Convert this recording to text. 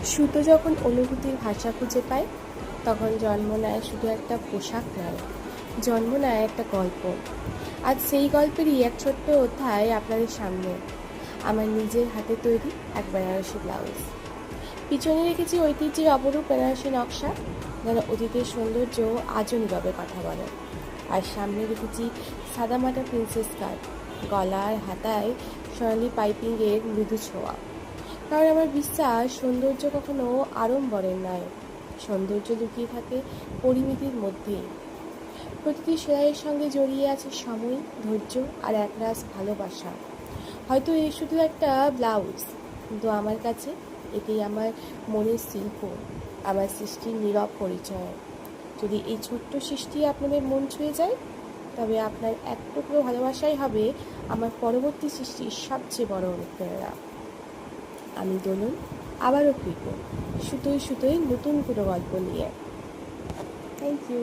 সুতো যখন অনুভূতির ভাষা খুঁজে পায়, তখন জন্ম নেয় শুধু একটা পোশাক নয়, জন্ম নেয় একটা গল্প। আজ সেই গল্পেরই এক ছোট্ট অধ্যায় আপনাদের সামনে। আমার নিজের হাতে তৈরি এক বেনারসি ব্লাউজ। পিছনে রেখেছি ঐতিহ্যের অপরূপ বেনারসি নকশা, যেন অতীতের সৌন্দর্য আজও নীরবে কথা বলে। আর সামনে রেখেছি সাদামাটা প্রিন্সেস কাট, গলা আর হাতায় সোনালি পাইপিংয়ের মৃদু ছোঁয়া। কারণ আমার বিশ্বাস, সৌন্দর্য কখনো আড়ম্বরের নয়, সৌন্দর্য লুকিয়ে থাকে পরিমিতির মধ্যেই। প্রতিটি সেলাইয়ের সঙ্গে জড়িয়ে আছে সময়, ধৈর্য আর একরাশ ভালোবাসা। হয়তো এই শুধু একটা ব্লাউজ, কিন্তু আমার কাছে এটাই আমার মনের শিল্প, আমার সৃষ্টির নীরব পরিচয়। যদি এই ছোট্ট সৃষ্টি আপনাদের মন ছুঁয়ে যায়, তবে আপনার এক টুকরো ভালোবাসাই হবে আমার পরবর্তী সৃষ্টির সবচেয়ে বড় অনুপ্রেরণা। আমি দোলন, আবারও ফিরব সুতোয় সুতোয় নতুন কোনো গল্প নিয়ে। Thank you.